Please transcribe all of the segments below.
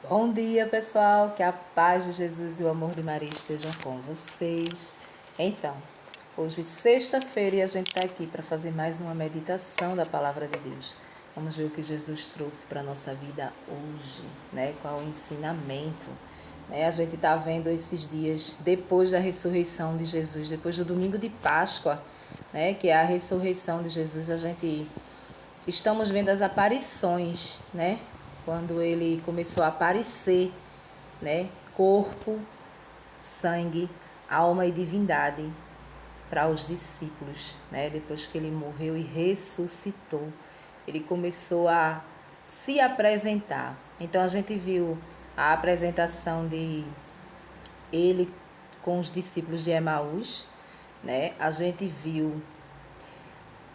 Bom dia, pessoal. Que a paz de Jesus e o amor de Maria estejam com vocês. Então, hoje, sexta-feira, e a gente está aqui para fazer mais uma meditação da Palavra de Deus. Vamos ver o que Jesus trouxe para a nossa vida hoje, né? Qual o ensinamento. A gente está vendo esses dias depois da ressurreição de Jesus, depois do domingo de Páscoa, né? Que é a ressurreição de Jesus. Estamos vendo as aparições, né? Quando ele começou a aparecer, né? Corpo, sangue, alma e divindade para os discípulos, né? Depois que ele morreu e ressuscitou, ele começou a se apresentar. Então a gente viu a apresentação de ele com os discípulos de Emaús, né? A gente viu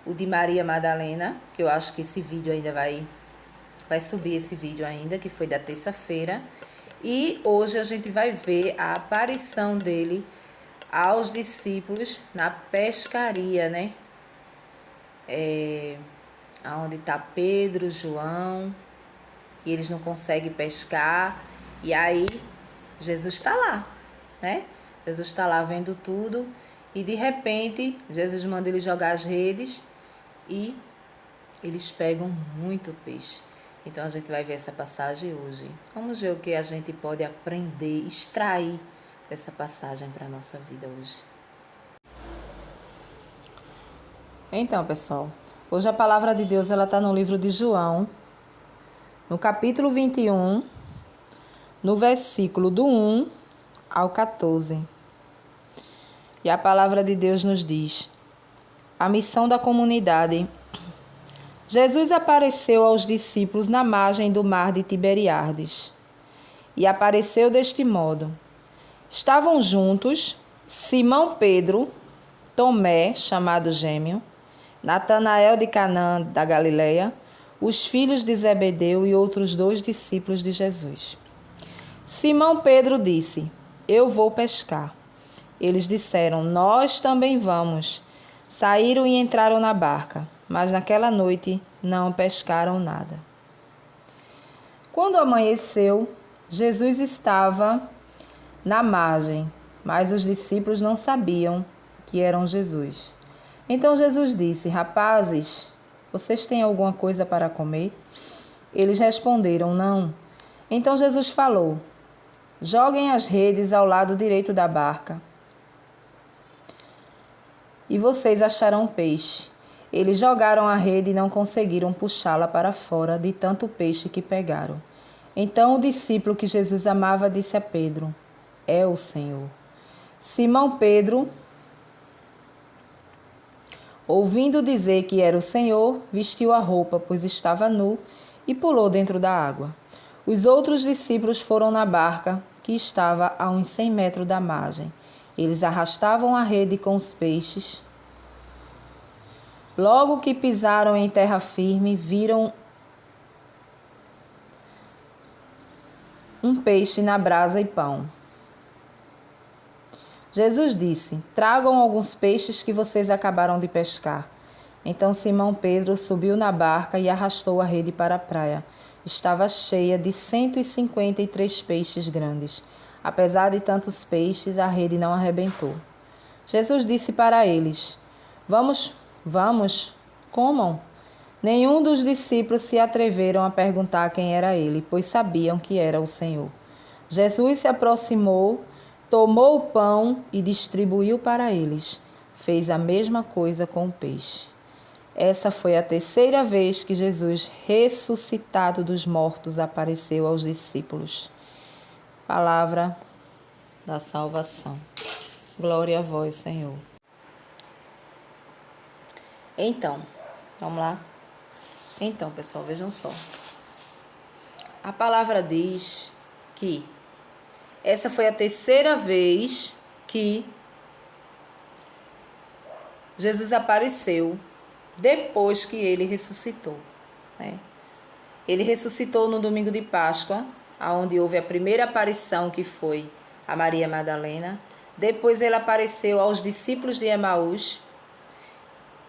o de Maria Madalena, que eu acho que esse vídeo ainda vai subir esse vídeo ainda, que foi da terça-feira. E hoje a gente vai ver a aparição dele aos discípulos na pescaria, né? Onde está Pedro, João, e eles não conseguem pescar. E aí Jesus está lá, né? Jesus está lá vendo tudo e de repente Jesus manda eles jogar as redes e eles pegam muito peixe. Então a gente vai ver essa passagem hoje. Vamos ver o que a gente pode aprender, extrair dessa passagem para a nossa vida hoje. Então, pessoal, hoje a palavra de Deus está no livro de João, no capítulo 21, no versículo do 1 ao 14. E a palavra de Deus nos diz: a missão da comunidade. Jesus apareceu aos discípulos na margem do mar de Tiberíades. E apareceu deste modo: estavam juntos Simão Pedro, Tomé, chamado Gêmeo, Natanael de Canaã da Galileia, os filhos de Zebedeu e outros 2 discípulos de Jesus. Simão Pedro disse: eu vou pescar. Eles disseram: nós também vamos. Saíram e entraram na barca, mas naquela noite não pescaram nada. Quando amanheceu, Jesus estava na margem, mas os discípulos não sabiam que eram Jesus. Então Jesus disse: rapazes, vocês têm alguma coisa para comer? Eles responderam: não. Então Jesus falou: joguem as redes ao lado direito da barca e vocês acharão peixe. Eles jogaram a rede e não conseguiram puxá-la para fora de tanto peixe que pegaram. Então o discípulo que Jesus amava disse a Pedro: é o Senhor. Simão Pedro, ouvindo dizer que era o Senhor, vestiu a roupa, pois estava nu, e pulou dentro da água. Os outros discípulos foram na barca, que estava a uns 100 metros da margem. Eles arrastavam a rede com os peixes. Logo que pisaram em terra firme, viram um peixe na brasa e pão. Jesus disse: tragam alguns peixes que vocês acabaram de pescar. Então Simão Pedro subiu na barca e arrastou a rede para a praia. Estava cheia de 153 peixes grandes. Apesar de tantos peixes, a rede não arrebentou. Jesus disse para eles: Vamos, comam. Nenhum dos discípulos se atreveram a perguntar quem era ele, pois sabiam que era o Senhor. Jesus se aproximou, tomou o pão e distribuiu para eles. Fez a mesma coisa com o peixe. Essa foi a terceira vez que Jesus, ressuscitado dos mortos, apareceu aos discípulos. Palavra da salvação. Glória a vós, Senhor. Então, vamos lá? Então, pessoal, vejam só. A palavra diz que essa foi a terceira vez que Jesus apareceu depois que ele ressuscitou, né? Ele ressuscitou no domingo de Páscoa, onde houve a primeira aparição, que foi a Maria Madalena. Depois ele apareceu aos discípulos de Emaús.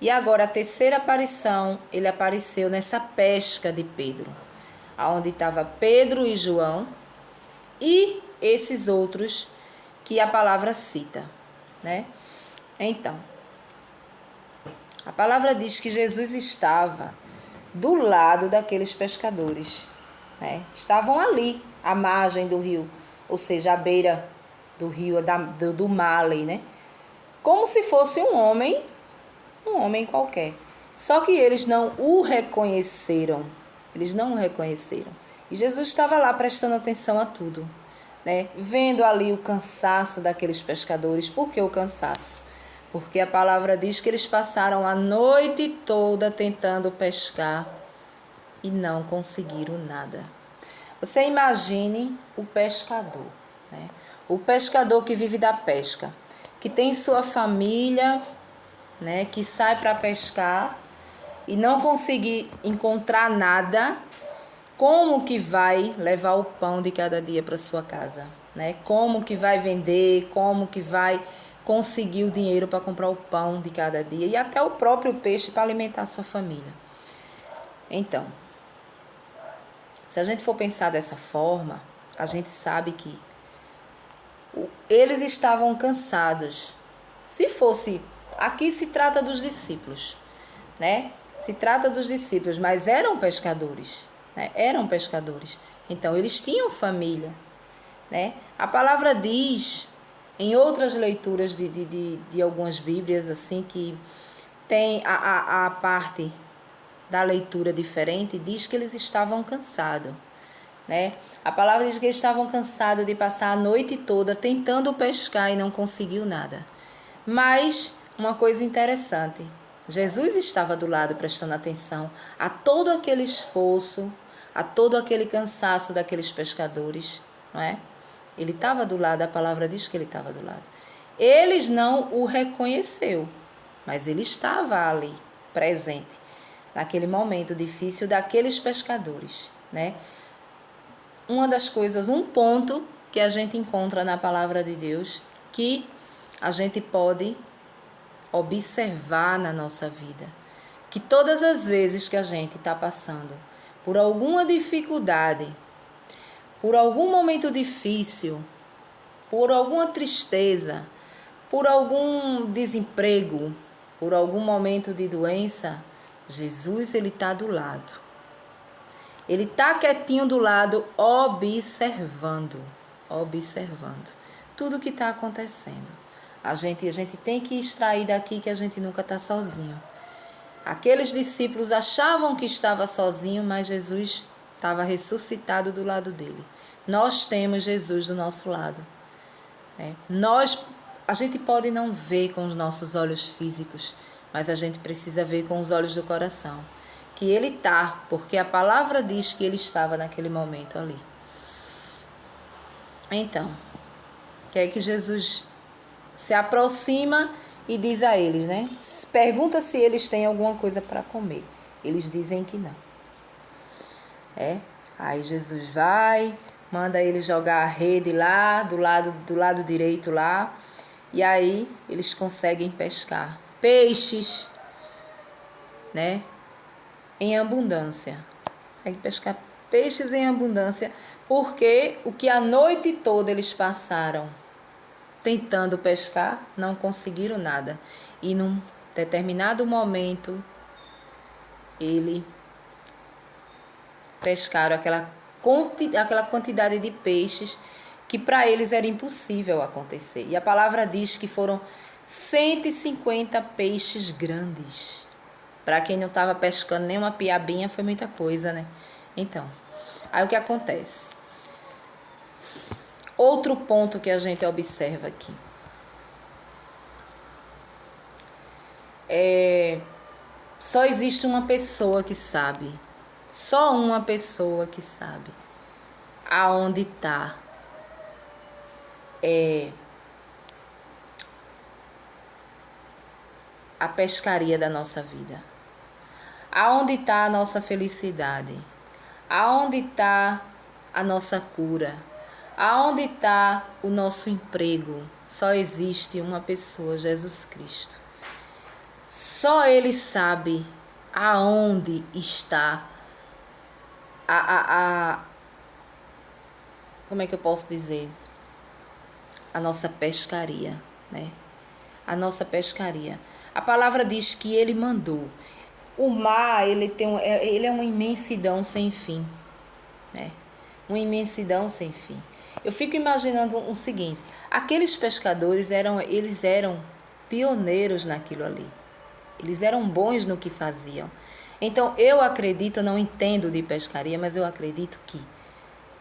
E agora a terceira aparição, ele apareceu nessa pesca de Pedro, onde estava Pedro e João, e esses outros que a palavra cita, né? Então, a palavra diz que Jesus estava do lado daqueles pescadores, né? Estavam ali, à margem do rio, ou seja, à beira do rio, do mar ali, né? Como se fosse um homem qualquer. Só que eles não o reconheceram. Eles não o reconheceram. E Jesus estava lá prestando atenção a tudo, né? Vendo ali o cansaço daqueles pescadores. Por que o cansaço? Porque a palavra diz que eles passaram a noite toda tentando pescar e não conseguiram nada. Você imagine o pescador, né? O pescador que vive da pesca, que tem sua família, né, que sai para pescar e não conseguir encontrar nada, como que vai levar o pão de cada dia para sua casa, né? Como que vai vender, como que vai conseguir o dinheiro para comprar o pão de cada dia e até o próprio peixe para alimentar a sua família. Então, se a gente for pensar dessa forma, a gente sabe que eles estavam cansados. Se fosse, aqui se trata dos discípulos, né? Se trata dos discípulos, mas eram pescadores, né? Eram pescadores. Então, eles tinham família, né? A palavra diz, em outras leituras de algumas bíblias, assim, que tem a parte da leitura diferente, diz que eles estavam cansados, né? A palavra diz que eles estavam cansados de passar a noite toda tentando pescar e não conseguiu nada. Mas uma coisa interessante, Jesus estava do lado prestando atenção a todo aquele esforço, a todo aquele cansaço daqueles pescadores, não é? Ele estava do lado, a palavra diz que ele estava do lado. Eles não o reconheceu, mas ele estava ali, presente, naquele momento difícil daqueles pescadores, né? Uma das coisas, um ponto que a gente encontra na palavra de Deus, que a gente pode observar na nossa vida, que todas as vezes que a gente está passando por alguma dificuldade, por algum momento difícil, por alguma tristeza, por algum desemprego, por algum momento de doença, Jesus, ele está do lado. Ele está quietinho do lado, observando tudo que está acontecendo. A gente tem que extrair daqui que a gente nunca está sozinho. Aqueles discípulos achavam que estava sozinho, mas Jesus estava ressuscitado do lado dele. Nós temos Jesus do nosso lado, né? A gente pode não ver com os nossos olhos físicos, mas a gente precisa ver com os olhos do coração. Que ele está, porque a palavra diz que ele estava naquele momento ali. Então, que é que Jesus se aproxima e diz a eles, né? Pergunta se eles têm alguma coisa para comer. Eles dizem que não. Aí Jesus vai, manda eles jogar a rede lá, do lado direito lá, e aí eles conseguem pescar peixes, né? Em abundância. Conseguem pescar peixes em abundância, porque o que a noite toda eles passaram tentando pescar, não conseguiram nada. E num determinado momento, pescaram aquela quantidade de peixes que para eles era impossível acontecer. E a palavra diz que foram 150 peixes grandes. Para quem não estava pescando nem uma piabinha, foi muita coisa, né? Então, aí o que acontece? Outro ponto que a gente observa aqui. Só existe uma pessoa que sabe. Só uma pessoa que sabe aonde está a pescaria da nossa vida. Aonde está a nossa felicidade? Aonde está a nossa cura? Aonde está o nosso emprego? Só existe uma pessoa, Jesus Cristo. Só Ele sabe aonde está como é que eu posso dizer? A nossa pescaria, né? A nossa pescaria. A palavra diz que ele mandou. O mar, ele é uma imensidão sem fim, né? Uma imensidão sem fim. Eu fico imaginando o seguinte: aqueles pescadores eles eram pioneiros naquilo ali. Eles eram bons no que faziam. Então, eu acredito, eu não entendo de pescaria, mas eu acredito que,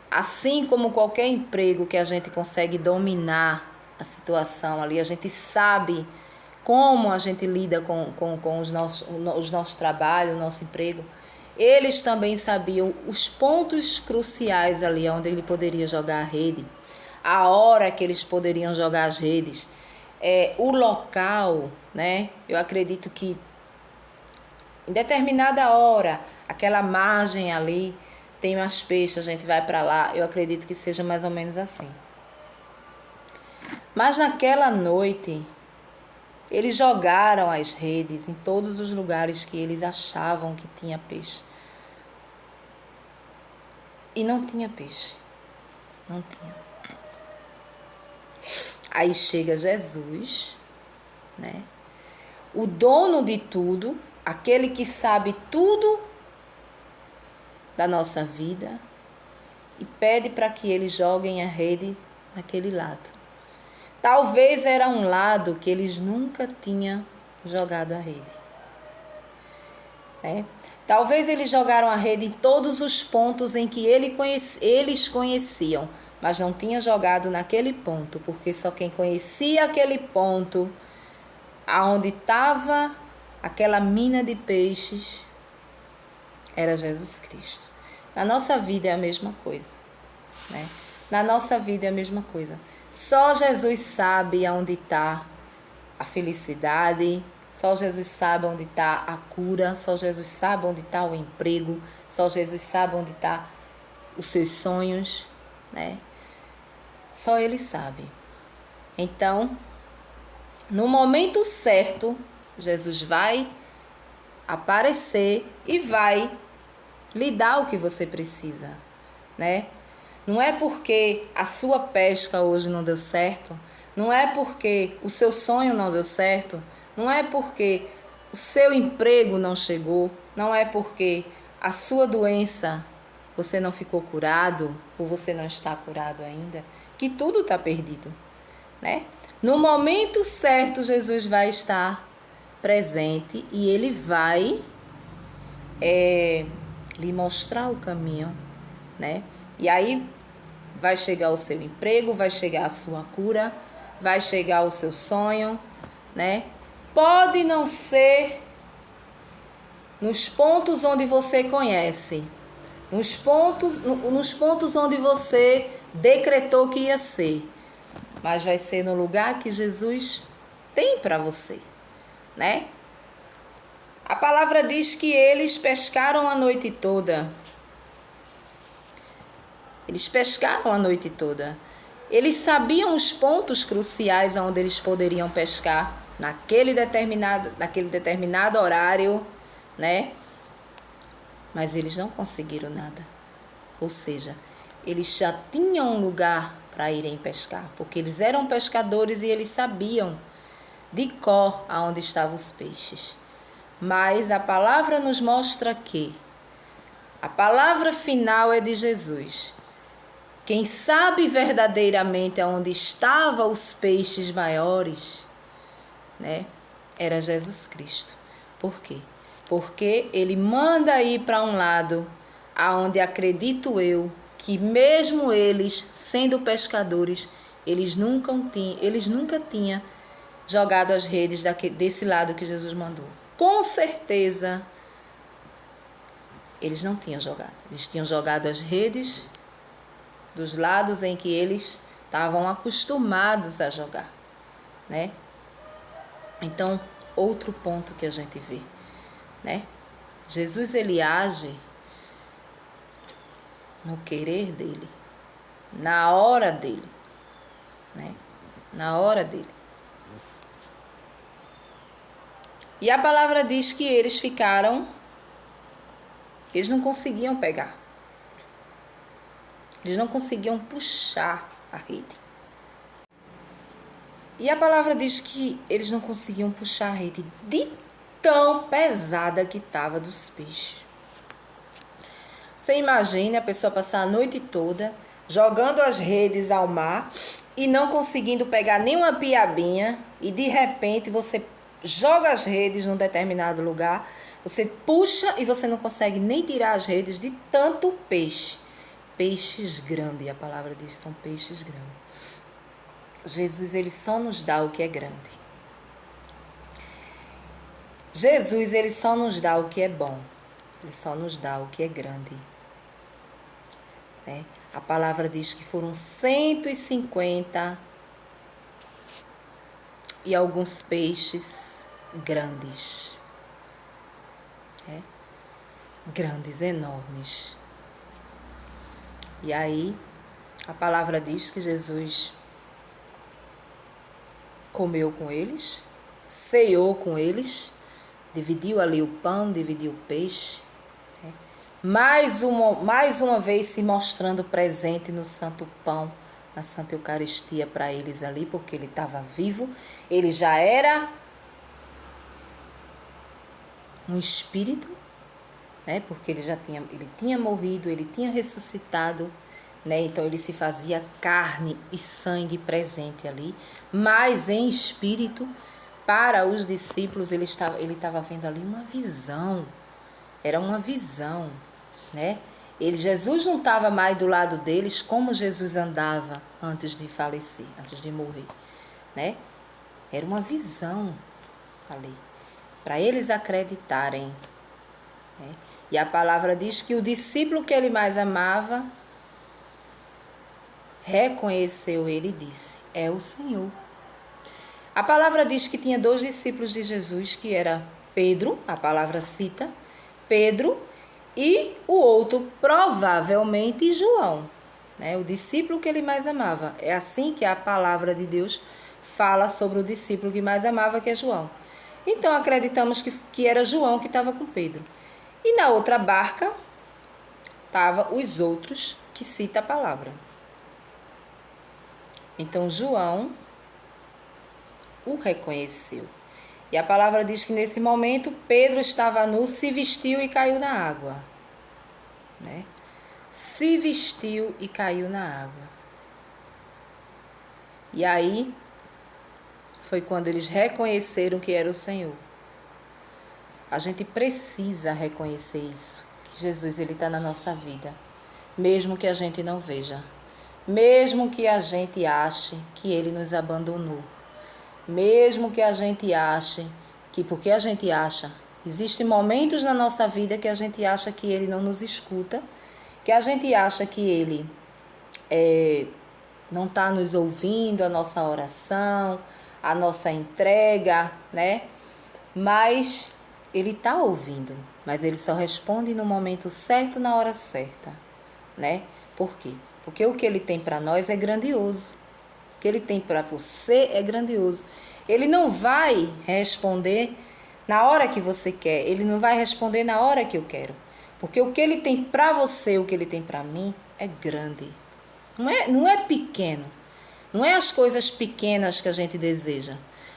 assim como qualquer emprego que a gente consegue dominar a situação ali, a gente sabe como a gente lida com os nossos trabalhos, o nosso emprego, eles também sabiam os pontos cruciais ali onde ele poderia jogar a rede, a hora que eles poderiam jogar as redes, o local, né? Eu acredito que em determinada hora, aquela margem ali, tem mais peixe, a gente vai para lá. Eu acredito que seja mais ou menos assim. Mas naquela noite, eles jogaram as redes em todos os lugares que eles achavam que tinha peixe. E não tinha peixe. Não tinha. Aí chega Jesus, né? O dono de tudo, aquele que sabe tudo da nossa vida, e pede para que eles joguem a rede naquele lado. Talvez era um lado que eles nunca tinham jogado a rede, né? Talvez eles jogaram a rede em todos os pontos em que eles conheciam, mas não tinham jogado naquele ponto, porque só quem conhecia aquele ponto, aonde estava aquela mina de peixes, era Jesus Cristo. Na nossa vida é a mesma coisa, né? Na nossa vida é a mesma coisa. Só Jesus sabe aonde está a felicidade, só Jesus sabe onde está a cura, só Jesus sabe onde está o emprego, só Jesus sabe onde está os seus sonhos, né? Só Ele sabe. Então, no momento certo, Jesus vai aparecer e vai lhe dar o que você precisa, né? Não é porque a sua pesca hoje não deu certo, não é porque o seu sonho não deu certo, não é porque o seu emprego não chegou, não é porque a sua doença você não ficou curado ou você não está curado ainda, que tudo está perdido, né? No momento certo, Jesus vai estar presente e Ele vai lhe mostrar o caminho, né? E aí vai chegar o seu emprego, vai chegar a sua cura, vai chegar o seu sonho, né? Pode não ser nos pontos onde você conhece, nos pontos onde você decretou que ia ser, mas vai ser no lugar que Jesus tem para você, né? A palavra diz que eles pescaram a noite toda. Eles pescaram a noite toda. Eles sabiam os pontos cruciais onde eles poderiam pescar naquele determinado horário, né? Mas eles não conseguiram nada. Ou seja, eles já tinham um lugar para irem pescar, porque eles eram pescadores e eles sabiam de cor aonde estavam os peixes. Mas a palavra nos mostra que a palavra final é de Jesus. Quem sabe verdadeiramente aonde estavam os peixes maiores, né, era Jesus Cristo. Por quê? Porque Ele manda ir para um lado aonde acredito eu que mesmo eles sendo pescadores, eles nunca tinham jogado as redes desse lado que Jesus mandou. Com certeza, eles não tinham jogado. Eles tinham jogado as redes dos lados em que eles estavam acostumados a jogar, né? Então, outro ponto que a gente vê, né? Jesus, ele age no querer dele, na hora dele, né? Na hora dele. E a palavra diz que eles não conseguiam pegar. Eles não conseguiam puxar a rede. E a palavra diz que eles não conseguiam puxar a rede de tão pesada que estava dos peixes. Você imagine a pessoa passar a noite toda jogando as redes ao mar e não conseguindo pegar nenhuma piabinha, e de repente você joga as redes num determinado lugar, você puxa e você não consegue nem tirar as redes de tanto peixe. Peixes grandes, a palavra diz, são peixes grandes. Jesus, ele só nos dá o que é grande. Jesus, ele só nos dá o que é bom. Ele só nos dá o que é grande. Né? A palavra diz que foram 150 e alguns peixes grandes. Grandes, enormes. E aí, a palavra diz que Jesus comeu com eles, ceou com eles, dividiu ali o pão, dividiu o peixe. Mais uma vez se mostrando presente no Santo Pão, na Santa Eucaristia para eles ali, porque ele estava vivo, ele já era um espírito, né? Porque ele tinha morrido, ele tinha ressuscitado, né? Então ele se fazia carne e sangue presente ali, mas em espírito. Para os discípulos ele estava vendo ali uma visão, era uma visão, né? Jesus não estava mais do lado deles como Jesus andava antes de falecer, antes de morrer, né? Era uma visão ali, para eles acreditarem, né? E a palavra diz que o discípulo que ele mais amava reconheceu ele e disse: é o Senhor. A palavra diz que tinha 2 discípulos de Jesus, que era Pedro, a palavra cita, Pedro, e o outro, provavelmente, João, né? O discípulo que ele mais amava. É assim que a palavra de Deus fala sobre o discípulo que mais amava, que é João. Então, acreditamos que era João que estava com Pedro. E na outra barca, estavam os outros que cita a palavra. Então, João o reconheceu. E a palavra diz que nesse momento Pedro estava nu, se vestiu e caiu na água, né? Se vestiu e caiu na água. E aí foi quando eles reconheceram que era o Senhor. A gente precisa reconhecer isso, que Jesus ele está na nossa vida, mesmo que a gente não veja, mesmo que a gente ache que ele nos abandonou. Mesmo que a gente ache que, porque a gente acha, existem momentos na nossa vida que a gente acha que ele não nos escuta, que a gente acha que ele não está nos ouvindo, a nossa oração, a nossa entrega, né? Mas ele está ouvindo, mas ele só responde no momento certo, na hora certa, né? Por quê? Porque o que ele tem para nós é grandioso. Que ele tem para você é grandioso. Ele não vai responder na hora que você quer, ele não vai responder na hora que eu quero, porque o que ele tem para você, o que ele tem para mim é grande, não é pequeno, não é as coisas pequenas que a gente deseja.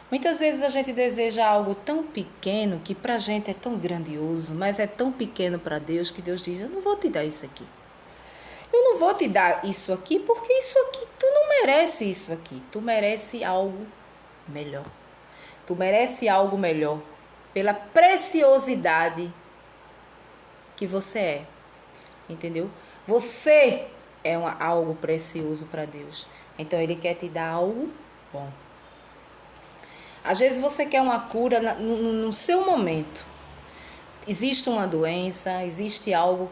Muitas vezes a gente deseja algo tão pequeno que para a gente é tão grandioso, mas é tão pequeno para Deus que Deus diz: eu não vou te dar isso aqui. Eu não vou te dar isso aqui porque isso aqui, tu não merece isso aqui. Tu merece algo melhor. Tu merece algo melhor pela preciosidade que você é. Entendeu? Você é algo precioso para Deus. Então ele quer te dar algo bom. Às vezes você quer uma cura no seu momento. Existe uma doença, existe algo,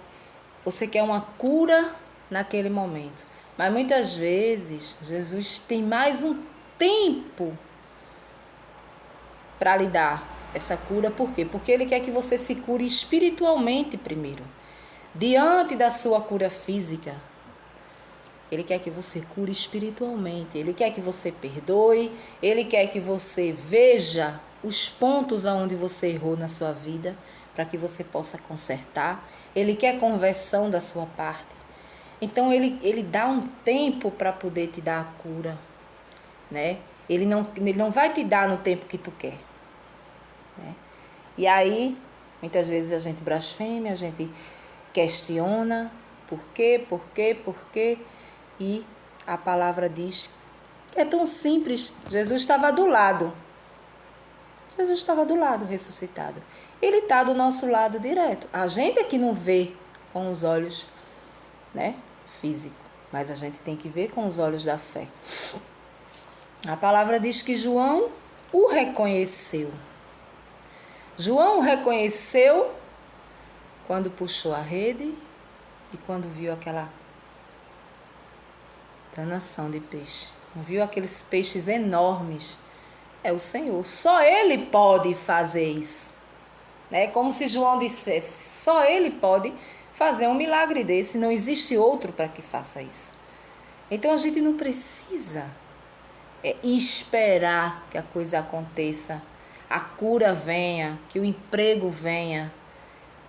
você quer uma cura naquele momento. Mas muitas vezes Jesus tem mais um tempo para lhe dar essa cura. Por quê? Porque ele quer que você se cure espiritualmente primeiro. Diante da sua cura física, ele quer que você cure espiritualmente. Ele quer que você perdoe, ele quer que você veja os pontos aonde você errou na sua vida, para que você possa consertar. Ele quer conversão da sua parte. Então ele dá um tempo para poder te dar a cura, né? Ele não vai te dar no tempo que tu quer, né? E aí, muitas vezes a gente blasfema, a gente questiona por quê, e a palavra diz que é tão simples. Jesus estava do lado. Jesus estava do lado, ressuscitado. Ele está do nosso lado direto. A gente é que não vê com os olhos, né, físico, mas a gente tem que ver com os olhos da fé. A palavra diz que João o reconheceu. João o reconheceu quando puxou a rede e quando viu aquela danação de peixe. Viu aqueles peixes enormes. É o Senhor. Só Ele pode fazer isso. É como se João dissesse, só Ele pode fazer um milagre desse. Não existe outro para que faça isso. Então a gente não precisa esperar que a coisa aconteça, a cura venha, que o emprego venha,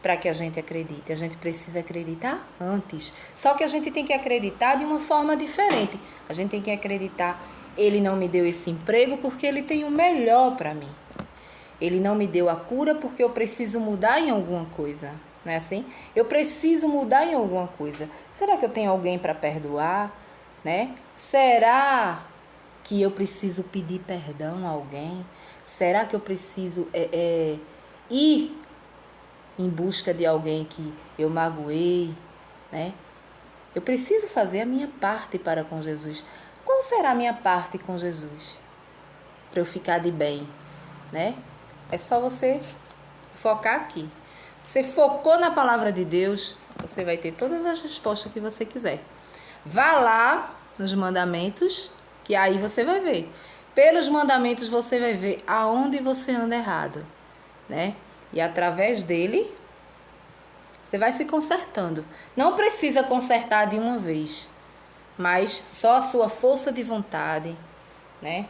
para que a gente acredite. A gente precisa acreditar antes. Só que a gente tem que acreditar de uma forma diferente. A gente tem que acreditar, Ele não me deu esse emprego porque Ele tem o melhor para mim. Ele não me deu a cura porque eu preciso mudar em alguma coisa. Não é assim? Eu preciso mudar em alguma coisa. Será que eu tenho alguém para perdoar? Né? Será que eu preciso pedir perdão a alguém? Será que eu preciso ir em busca de alguém que eu magoei, né? Eu preciso fazer a minha parte para com Jesus. Qual será a minha parte com Jesus? Para eu ficar de bem, né? É só você focar aqui. Você focou na palavra de Deus, você vai ter todas as respostas que você quiser. Vá lá nos mandamentos, que aí você vai ver. Pelos mandamentos você vai ver aonde você anda errado, né? E através dele, você vai se consertando. Não precisa consertar de uma vez, mas só a sua força de vontade, né?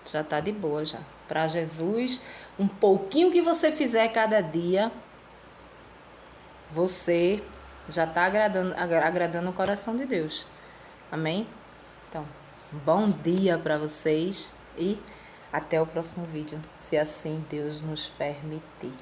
Já está de boa já. Para Jesus, um pouquinho que você fizer cada dia, você já está agradando o coração de Deus. Amém? Então, bom dia para vocês e até o próximo vídeo, se assim Deus nos permitir.